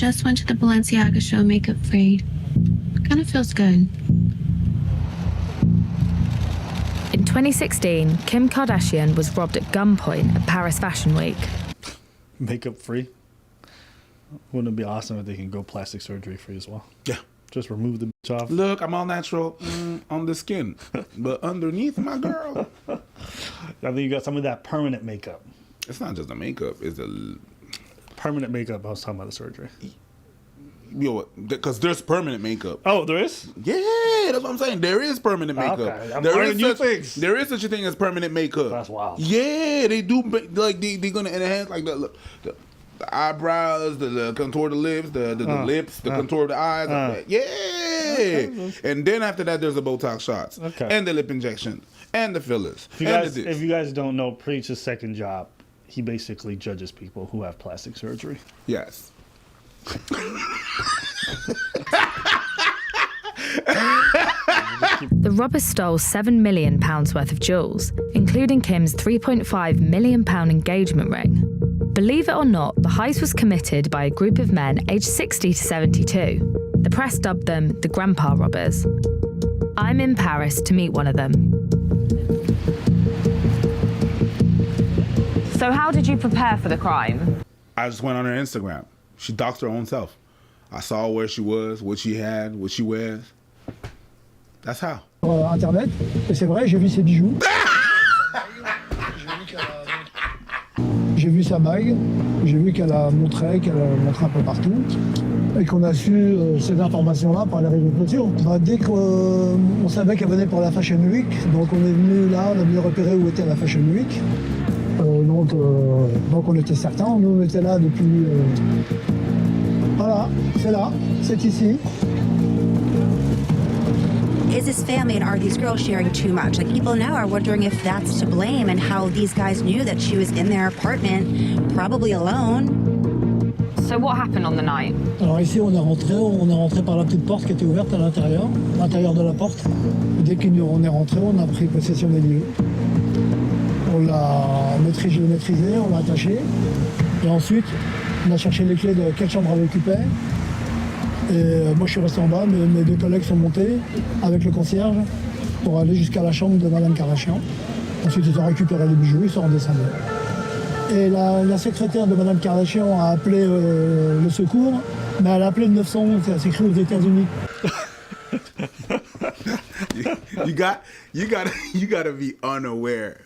just went to the Balenciaga show makeup free. Kind of feels good. In 2016, Kim Kardashian was robbed at gunpoint at Paris Fashion Week. Makeup free? Wouldn't it be awesome if they can go plastic surgery free as well? Yeah. Just remove the bitch off. Look, I'm all natural on the skin, but underneath, my girl. I think you got some of that permanent makeup. It's not just the makeup; it's the permanent makeup. I was talking about the surgery. Because there's permanent makeup. Oh, there is? Yeah, that's what I'm saying. There is permanent makeup. Okay. I'm learning new things. There is such a thing as permanent makeup. That's wild. Yeah, they do. Like they're gonna enhance like the eyebrows, the contour of the lips, the lips, the contour of the eyes. Like that. Yeah. Okay. And then after that, there's the Botox shots. Okay. And the lip injection. And the fillers. If you guys don't know, Preach's second job, he basically judges people who have plastic surgery. Yes. The robbers stole £7 million worth of jewels, including Kim's £3.5 million engagement ring. Believe it or not, the heist was committed by a group of men aged 60 to 72. The press dubbed them the Grandpa Robbers. I'm in Paris to meet one of them. So how did you prepare for the crime? I just went on her Instagram. She doxed her own self. I saw where she was, what she had, what she wears. That's how. Internet, et c'est vrai, j'ai vu ses bijoux. J'ai vu sa bague, j'ai vu qu'elle a montré un peu partout, et qu'on a su ces informations-là par les réseaux sociaux. Dès qu'on savait qu'elle venait pour la Fashion Week, donc on est venu là, on a venu repérer où était la Fashion Week. Donc on était certains, nous on était là depuis... Voilà, c'est ici. Is this family and are these girls sharing too much? Like, people now are wondering if that's to blame and how these guys knew that she was in their apartment, probably alone. So what happened on the night? Alors ici on est rentré par la petite porte qui était ouverte à l'intérieur de la porte. Dès qu'on est rentré, on a pris possession des lieux. On l'a maîtrisé, on l'a attaché. Et ensuite, on a cherché les clés de quelle chambre elle occupait. Et moi je suis resté en bas, mes deux collègues sont montés avec le concierge pour aller jusqu'à la chambre de Madame Kardashian. Ensuite ils ont récupéré les bijoux, ils sont redescendus. Et la secrétaire de Madame Kardashian a appelé le secours, mais elle a appelé le 911, c'est écrit aux États-Unis. you gotta be unaware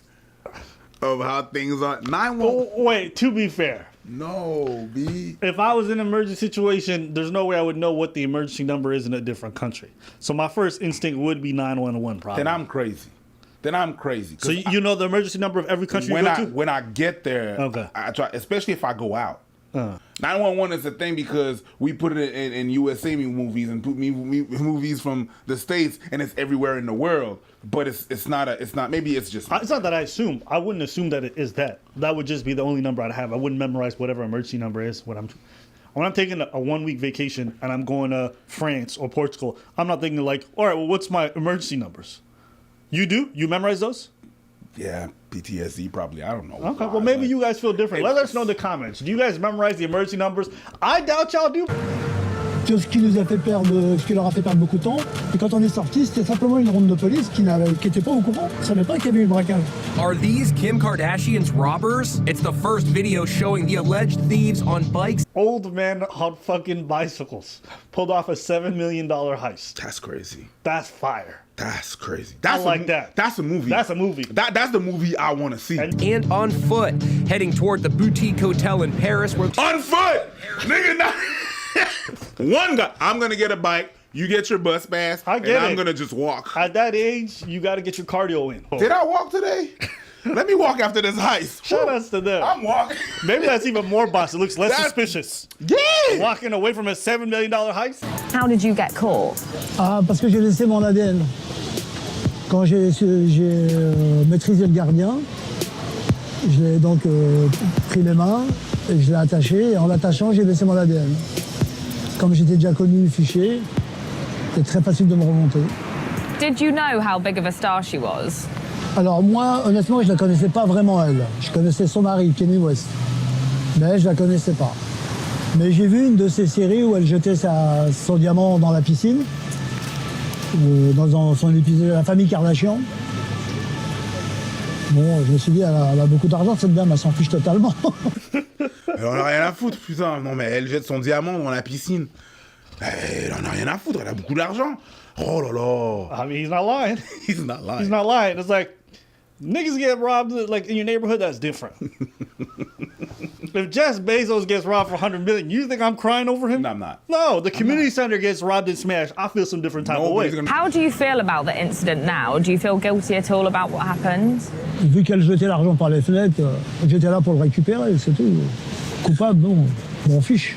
of how things are. 911. Oh, wait, to be fair. No, B. If I was in an emergency situation, there's no way I would know what the emergency number is in a different country. So my first instinct would be 911 probably. Then I'm crazy. So you know the emergency number of every country you go to? When I get there, okay. I try, especially if I go out. 911 is a thing because we put it in USA movies and movies from the States, and it's everywhere in the world. But it's not maybe it's just. It's not that I assume. I wouldn't assume that it is that. That would just be the only number I'd have. I wouldn't memorize whatever emergency number is when I'm taking a 1 week vacation and I'm going to France or Portugal. I'm not thinking like, all right, well, what's my emergency numbers? You do? You memorize those? Yeah, PTSD probably. I don't know. Okay, well maybe you guys feel different. Let us know in the comments. Do you guys memorize the emergency numbers? I doubt y'all do. Ce qui leur a fait perdre beaucoup de temps. Et quand on est sorti, c'était simplement une ronde de police qui n'était pas au courant. Ils ne savaient pas qu'il y avait eu le braquage. Are these Kim Kardashian's robbers? It's the first video showing the alleged thieves on bikes. Old men on fucking bicycles pulled off a $7 million heist. That's crazy. That's fire. That's crazy. That's that. That's a movie. That's a movie. That's the movie I want to see. And on foot, heading toward the boutique hotel in Paris where... On foot! Nigga, not... One guy. I'm going to get a bike. You get your bus pass. I'm going to just walk. At that age, you got to get your cardio in. Did I walk today? Let me walk after this heist. Shout outs to them. I'm walking. Maybe that's even more boss. It looks less suspicious. Yeah. Walking away from a $7 million heist. How did you get caught? Parce que j'ai laissé mon ADN. Quand j'ai maîtrisé le gardien, je l'ai donc pris les mains et je l'ai attaché. Et en l'attachant, j'ai laissé mon ADN. Comme j'étais déjà connu le fichier, c'était très facile de me remonter. Did you know how big of a star she was? Alors moi, honnêtement, je la connaissais pas vraiment elle. Je connaissais son mari, Kenny West. Mais je la connaissais pas. Mais j'ai vu une de ces séries où elle jetait son diamant dans la piscine, dans son épisode La famille Kardashian. Bon, je me suis dit, elle a beaucoup d'argent, cette dame, elle s'en fiche totalement. Elle en a rien à foutre, putain. Non, mais elle jette son diamant dans la piscine. Elle en a rien à foutre, elle a beaucoup d'argent. Oh là là. I mean, he's not lying. He's not lying. He's not lying. It's like, niggas get robbed like in your neighborhood, that's different. If Jeff Bezos gets robbed for $100 million, you think I'm crying over him? No, I'm not. No, the community center gets robbed and smashed. I feel some different type of way. How do you feel about the incident now? Do you feel guilty at all about what happened? Vu qu'elle jetait l'argent par les fenêtres, j'étais là pour le récupérer, c'est tout. Coupable, non, je m'en fiche.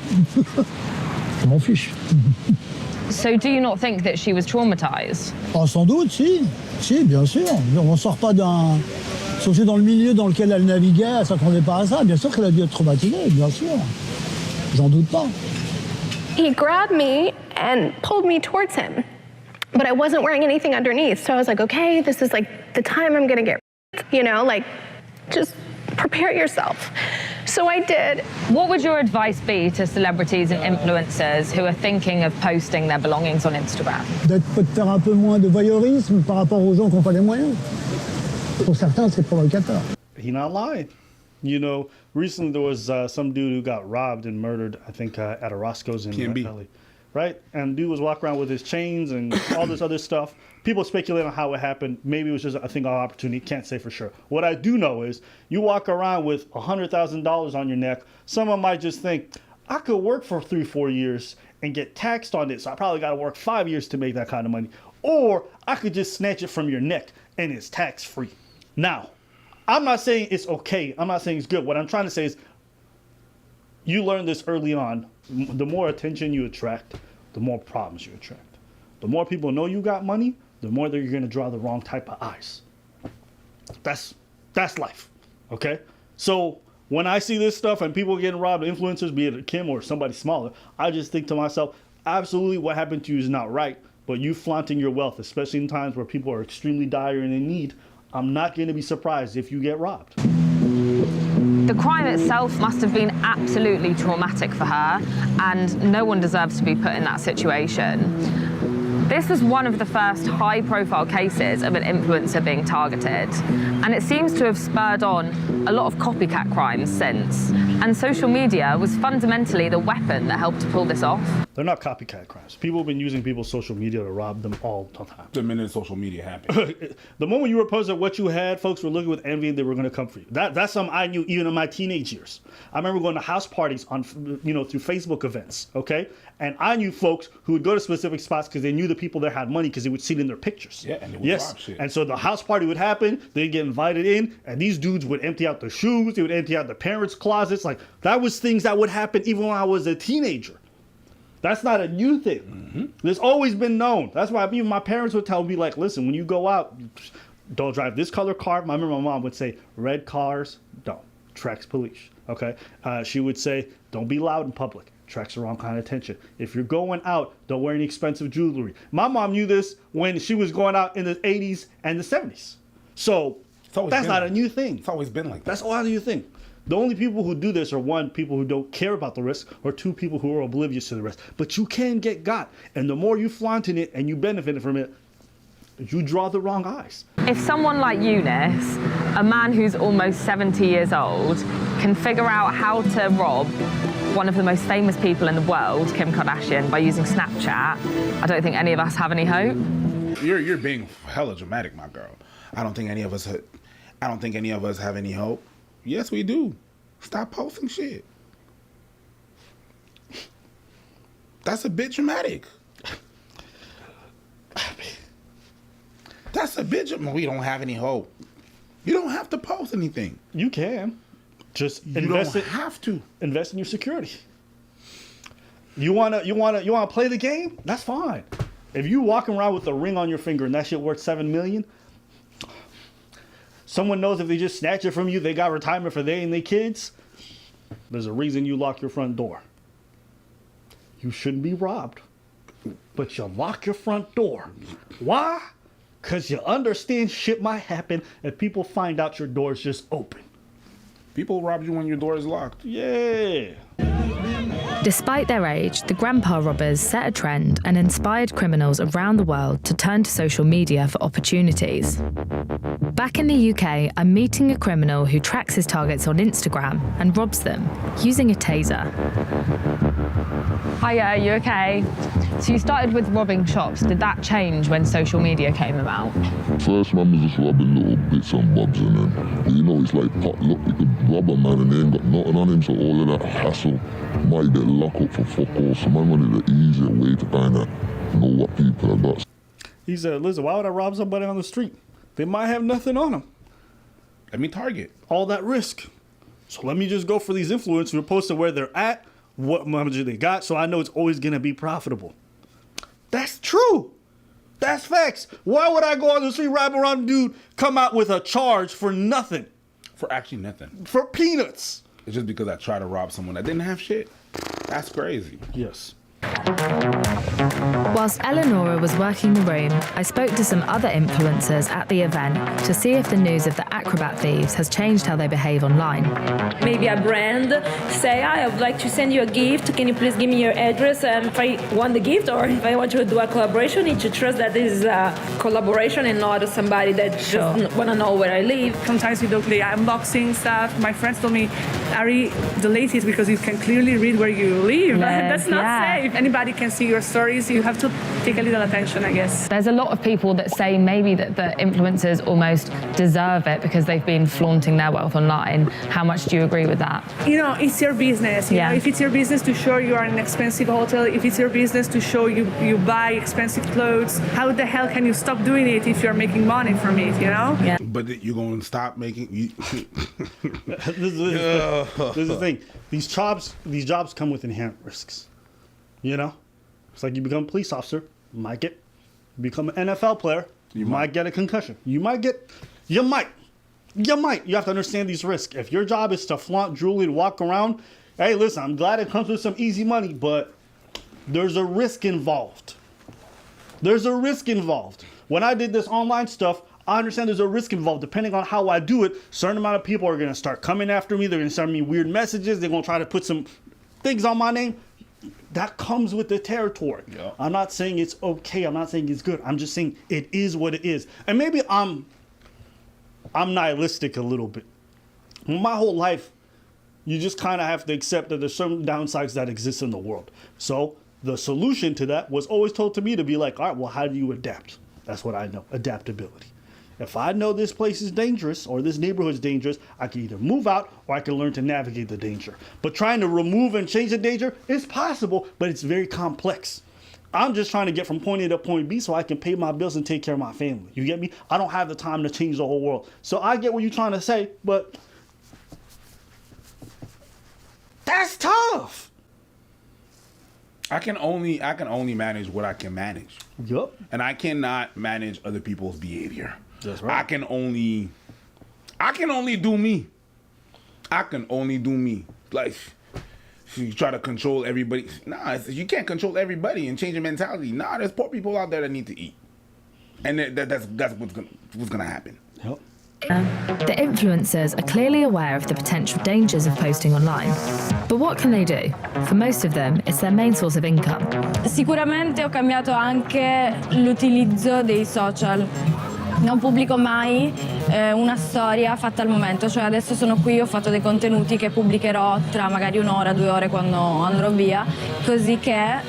Je m'en fiche. So do you not think that she was traumatized? Ah, sans doute, si. Si, bien sûr. On sort pas d'un... Surtout dans le milieu dans lequel elle naviguait, elle s'attendait pas à ça. Bien sûr qu'elle a dû être traumatisée, bien sûr. J'en doute pas. He grabbed me and pulled me towards him, but I wasn't wearing anything underneath. So I was like, okay, this is like the time I'm gonna get, you know, like, just prepare yourself. So I did. What would your advice be to celebrities and influencers who are thinking of posting their belongings on Instagram? De faire un peu moins de voyeurisme par rapport aux gens qui n'ont pas les moyens. Pour certains, c'est provocateur. He not lying. You know, recently there was some dude who got robbed and murdered, I think, at a Roscoe's in LA. Right? And dude was walking around with his chains and all this other stuff. People speculate on how it happened. Maybe it was just, I think, an opportunity. Can't say for sure. What I do know is you walk around with $100,000 on your neck. Someone might just think, I could work for 3-4 years and get taxed on it, so I probably got to work 5 years to make that kind of money. Or I could just snatch it from your neck and it's tax-free. Now, I'm not saying it's okay. I'm not saying it's good. What I'm trying to say is you learn this early on. The more attention you attract, the more problems you attract. The more people know you got money, the more that you're going to draw the wrong type of eyes. That's life, okay? So when I see this stuff and people getting robbed, influencers, be it Kim or somebody smaller, I just think to myself, absolutely what happened to you is not right, but you flaunting your wealth, especially in times where people are extremely dire and in need, I'm not going to be surprised if you get robbed. The crime itself must have been absolutely traumatic for her, and no one deserves to be put in that situation. This was one of the first high-profile cases of an influencer being targeted, and it seems to have spurred on a lot of copycat crimes since. And social media was fundamentally the weapon that helped to pull this off. They're not copycat crimes. People have been using people's social media to rob them all the time. The minute social media happened. The moment you were posting what you had, folks were looking with envy and they were going to come for you. That's something I knew even in my teenage years. I remember going to house parties on, through Facebook events, okay? And I knew folks who would go to specific spots because they knew the people there had money because they would see it in their pictures. Yeah, and they would rob shit. And so the house party would happen, they'd get invited in, and these dudes would empty out their shoes, they would empty out the parents' closets. Like, that was things that would happen even when I was a teenager. That's not a new thing. Mm-hmm. There's always been known. That's why even my parents would tell me, like, listen, when you go out, don't drive this color car. I remember my mom would say, red cars, don't. Attracts police, okay? She would say, don't be loud in public. Attracts the wrong kind of attention. If you're going out, don't wear any expensive jewelry. My mom knew this when she was going out in the 80s and the 70s. So that's not a new thing. It's always been like that. That's not a new thing. The only people who do this are, one, people who don't care about the risk, or two, people who are oblivious to the risk. But you can get got. And the more you flaunting it and you benefit from it, you draw the wrong eyes. If someone like Eunice, a man who's almost 70 years old, can figure out how to rob one of the most famous people in the world, Kim Kardashian, by using Snapchat, I don't think any of us have any hope. You're being hella dramatic, my girl. I don't think any of us have any hope. Yes, we do. Stop posting shit. That's a bit dramatic. That's a bit dramatic. We don't have any hope. You don't have to post anything. You can. Just invest in your security. You wanna play the game? That's fine. If you walking around with a ring on your finger and that shit worth $7 million, someone knows if they just snatch it from you, they got retirement for they and their kids. There's a reason you lock your front door. You shouldn't be robbed, but you lock your front door. Why? Because you understand shit might happen if people find out your door is just open. People rob you when your door is locked. Yeah. Despite their age, the grandpa robbers set a trend and inspired criminals around the world to turn to social media for opportunities. Back in the UK, I'm meeting a criminal who tracks his targets on Instagram and robs them using a taser. Hiya, you okay? So you started with robbing shops. Did that change when social media came about? First man was just robbing little bits and bobs, and then, you know, it's like potluck. You could rob a man and they ain't got nothing on him, so all of that hassle might get locked up for fuck all. So man wanted an easier way to kind of know what people have got. He said, listen, why would I rob somebody on the street? They might have nothing on them. Let me target. All that risk. So let me just go for these influencers who are posting where they're at, what money they got, so I know it's always going to be profitable. That's true. That's facts. Why would I go on the street, rob around a dude, come out with a charge for nothing? For actually nothing. For peanuts. It's just because I tried to rob someone that didn't have shit. That's crazy. Yes. Whilst Eleonora was working the room, I spoke to some other influencers at the event to see if the news of the acrobat thieves has changed how they behave online. Maybe a brand say, I would like to send you a gift. Can you please give me your address? And if I want the gift or if I want to do a collaboration, you need to trust that this is a collaboration and not somebody that just want to know where I live. Sometimes we do the unboxing stuff. My friends told me, Ari, delete it because you can clearly read where you live. That's not safe. Anybody can see your stories. You have to take a little attention, I guess. There's a lot of people that say maybe that the influencers almost deserve it because they've been flaunting their wealth online. How much do you agree with that? You know, it's your business. You know, if it's your business to show you are in an expensive hotel, if it's your business to show you buy expensive clothes, how the hell can you stop doing it if you're making money from it, you know? Yeah. But you're going to stop making... This is the thing. These jobs come with inherent risks. You know? It's like you become a police officer, you become an NFL player, you might get a concussion. You might. You have to understand these risks. If your job is to flaunt jewelry, to walk around, hey, listen, I'm glad it comes with some easy money, but there's a risk involved. When I did this online stuff, I understand there's a risk involved. Depending on how I do it, certain amount of people are going to start coming after me. They're going to send me weird messages. They're going to try to put some things on my name. That comes with the territory. Yeah. I'm not saying it's okay. I'm not saying it's good. I'm just saying it is what it is. And maybe I'm nihilistic a little bit. My whole life, you just kind of have to accept that there's some downsides that exist in the world. So the solution to that was always told to me to be like, all right, well, how do you adapt? That's what I know, adaptability. If I know this place is dangerous or this neighborhood is dangerous, I can either move out or I can learn to navigate the danger. But trying to remove and change the danger is possible, but it's very complex. I'm just trying to get from point A to point B so I can pay my bills and take care of my family. You get me? I don't have the time to change the whole world. So I get what you're trying to say, but that's tough. I can only manage what I can manage. Yup. And I cannot manage other people's behavior. That's right. I can only do me. Like, you try to control everybody. Nah, you can't control everybody and change your mentality. Nah, there's poor people out there that need to eat. And that's what's gonna happen. Yep. The influencers are clearly aware of the potential dangers of posting online. But what can they do? For most of them, it's their main source of income. Sicuramente ho cambiato anche l'utilizzo dei social. Non pubblico mai una storia fatta al momento, cioè adesso sono qui, ho fatto dei contenuti che pubblicherò tra magari 1 ora, 2 ore quando andrò via, così che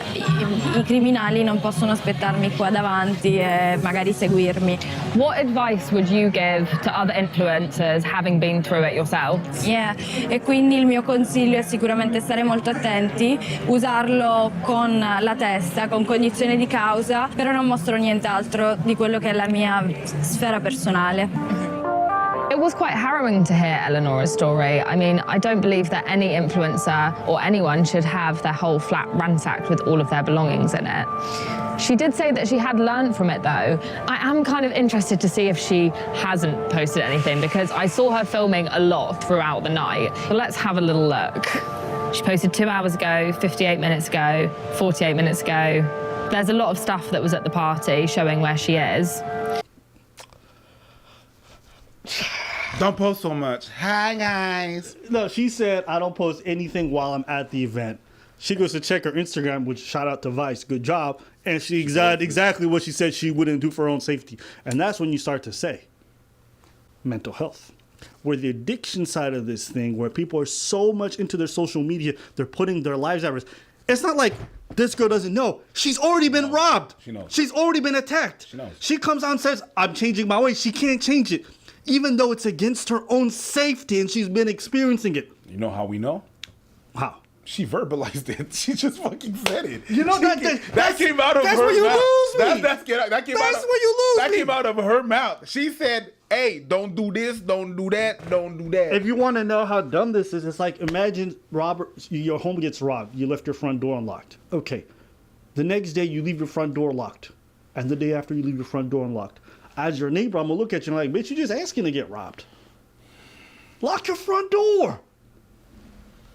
i criminali non possono aspettarmi qua davanti e magari seguirmi. What advice would you give to other influencers having been through it yourself? Yeah. E quindi il mio consiglio è sicuramente stare molto attenti, usarlo con la testa, con cognizione di causa, però non mostro nient'altro di quello che è la mia sfera personale. It was quite harrowing to hear Eleonora's story. I mean, I don't believe that any influencer or anyone should have their whole flat ransacked with all of their belongings in it. She did say that she had learned from it though. I am kind of interested to see if she hasn't posted anything because I saw her filming a lot throughout the night. So let's have a little look. She posted 2 hours ago, 58 minutes ago, 48 minutes ago. There's a lot of stuff that was at the party showing where she is. Don't post so much. Hi, guys. No, she said, I don't post anything while I'm at the event. She goes to check her Instagram, which shout out to Vice, good job. And she exactly what she said she wouldn't do for her own safety. And that's when you start to say mental health. Where the addiction side of this thing, where people are so much into their social media, they're putting their lives at risk. It's not like this girl doesn't know. She's already been robbed. She knows. She's already been attacked. She knows. She comes out and says, I'm changing my ways. She can't change it, even though it's against her own safety and she's been experiencing it. You know how we know? How? She verbalized it. She just fucking said it. You know, that came out of her mouth. That's where you lose me. That's where you lose me. That came out of her mouth. She said, hey, don't do this, don't do that, don't do that. If you want to know how dumb this is, it's like imagine your home gets robbed. You left your front door unlocked. Okay. The next day you leave your front door locked. And the day after you leave your front door unlocked. As your neighbor, I'm going to look at you and like, bitch, you're just asking to get robbed. Lock your front door.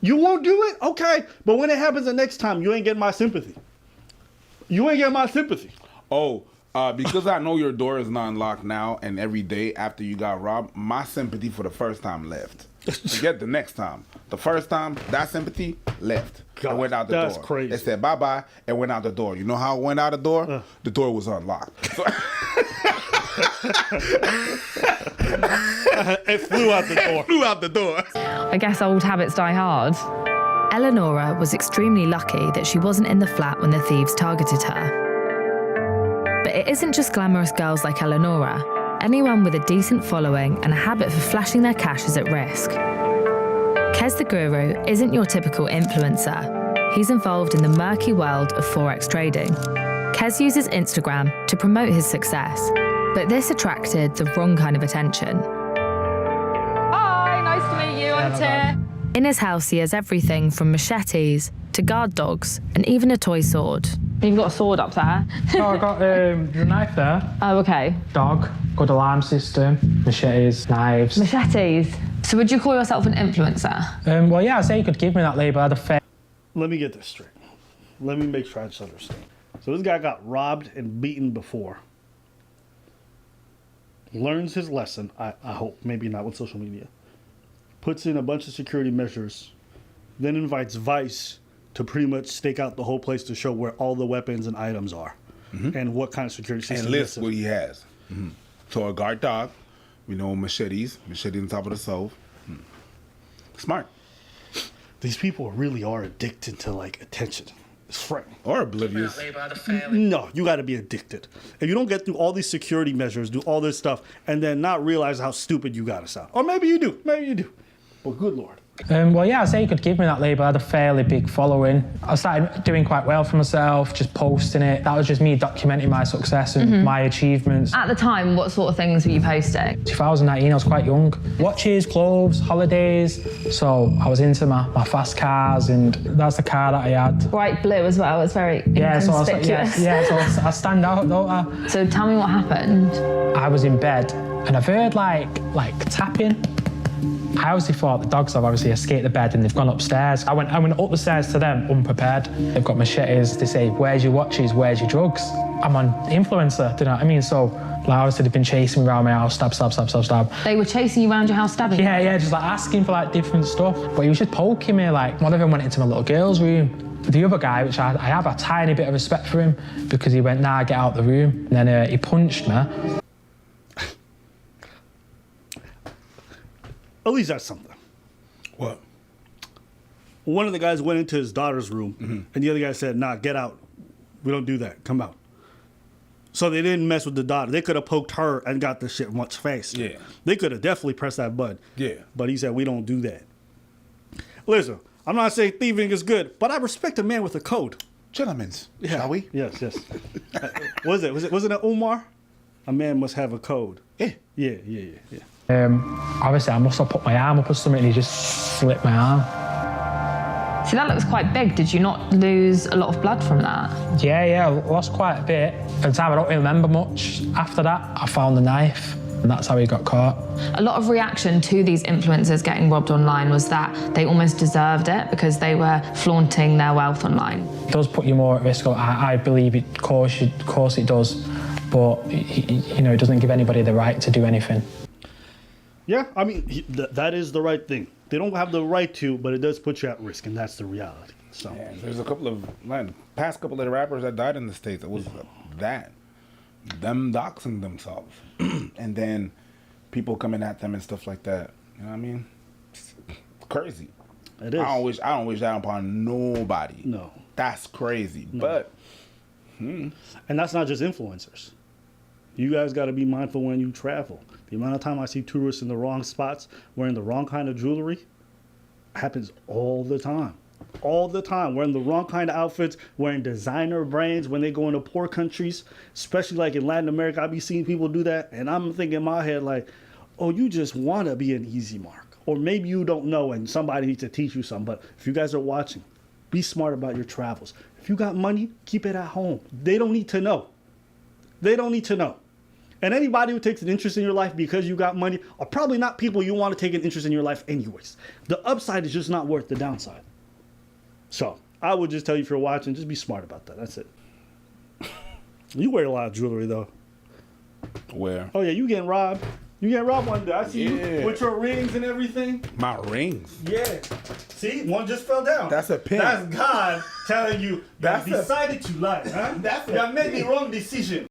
You won't do it? Okay. But when it happens the next time, you ain't getting my sympathy. You ain't getting my sympathy. Oh, because I know your door is not unlocked now and every day after you got robbed, my sympathy for the first time left. Forget the next time. The first time, that sympathy left. God, I went out the door. that's crazy. It said bye-bye and went out the door. You know how it went out the door? The door was unlocked. So it flew out the door. It flew out the door. I guess old habits die hard. Eleonora was extremely lucky that she wasn't in the flat when the thieves targeted her. But it isn't just glamorous girls like Eleonora. Anyone with a decent following and a habit for flashing their cash is at risk. Kez the Guru isn't your typical influencer. He's involved in the murky world of Forex trading. Kez uses Instagram to promote his success, but this attracted the wrong kind of attention. Hi, nice to meet you. I'm Tia. In his house, he has everything from machetes to guard dogs and even a toy sword. You've got a sword up there. Oh, I got the knife there. Oh, okay. Dog, good alarm system, machetes, knives. Machetes. So would you call yourself an influencer? Well, yeah, I'd say you could give me that label. I had a fair. Let me get this straight. Let me make sure I just understand. So this guy got robbed and beaten before. Learns his lesson, I hope, maybe not with social media. Puts in a bunch of security measures, then invites Vice to pretty much stake out the whole place to show where all the weapons and items are and what kind of security system. And list what he has. So a guard dog, machete on top of the stove. Smart. These people really are addicted to like attention. It's frightening. Or oblivious. No, you got to be addicted. If you don't get through all these security measures, do all this stuff, and then not realize how stupid you got to sound. Or maybe you do. Maybe you do. But good Lord. Well, yeah, I'd say you could give me that label. I had a fairly big following. I started doing quite well for myself, just posting it. That was just me documenting my success and my achievements. At the time, what sort of things were you posting? 2019, I was quite young. Watches, clothes, holidays. So I was into my fast cars, and that's the car that I had. Bright blue as well. It's very inconspicuous. So I stand out, don't I? So tell me what happened. I was in bed, and I've heard like tapping. I obviously thought the dogs have obviously escaped the bed and they've gone upstairs. I went up the stairs to them unprepared. They've got machetes. They say, where's your watches, where's your drugs? I'm an influencer, do you know what I mean? So like, obviously they've been chasing me around my house, stab. They were chasing you around your house, stabbing you? Yeah, just like asking for like different stuff. But he was just poking me, like one of them went into my little girl's room. The other guy, which I have a tiny bit of respect for him, because he went, nah, get out the room. And then he punched me. At least that's something. What? One of the guys went into his daughter's room, and the other guy said, nah, get out. We don't do that. Come out. So they didn't mess with the daughter. They could have poked her and got the shit much faster. Yeah. They could have definitely pressed that button. Yeah. But he said, we don't do that. Listen, I'm not saying thieving is good, but I respect a man with a code. Gentlemen, shall we? Yes. Was it an Omar? A man must have a code. Yeah. Obviously, I must have put my arm up or something and he just slipped my arm. See, that looks quite big. Did you not lose a lot of blood from that? Yeah, I lost quite a bit. At the time, I don't really remember much. After that, I found the knife and that's how he got caught. A lot of reaction to these influencers getting robbed online was that they almost deserved it because they were flaunting their wealth online. It does put you more at risk. I believe it, of course it does, but it doesn't give anybody the right to do anything. Yeah, that is the right thing. They don't have the right to, but it does put you at risk, and that's the reality. So yeah, there's a couple of past couple of the rappers that died in the States. It was them doxing themselves, and then people coming at them and stuff like that. You know what I mean? It's crazy. It is. I don't wish that upon nobody. No, that's crazy. No. But and that's not just influencers. You guys got to be mindful when you travel. The amount of time I see tourists in the wrong spots wearing the wrong kind of jewelry happens all the time. All the time. Wearing the wrong kind of outfits, wearing designer brands when they go into poor countries, especially like in Latin America. I be seeing people do that, and I'm thinking in my head like, oh, you just want to be an easy mark. Or maybe you don't know and somebody needs to teach you something. But if you guys are watching, be smart about your travels. If you got money, keep it at home. They don't need to know. They don't need to know. And anybody who takes an interest in your life because you got money are probably not people you want to take an interest in your life anyways. The upside is just not worth the downside. So I would just tell you if you're watching, just be smart about that. That's it. You wear a lot of jewelry though. Where? Oh yeah, you getting robbed. You getting robbed one day. I see Yeah. you with your rings and everything. My rings. Yeah. See, one just fell down. That's a pin. That's God telling you that That's decided to lie. Huh? That's you made the wrong decision.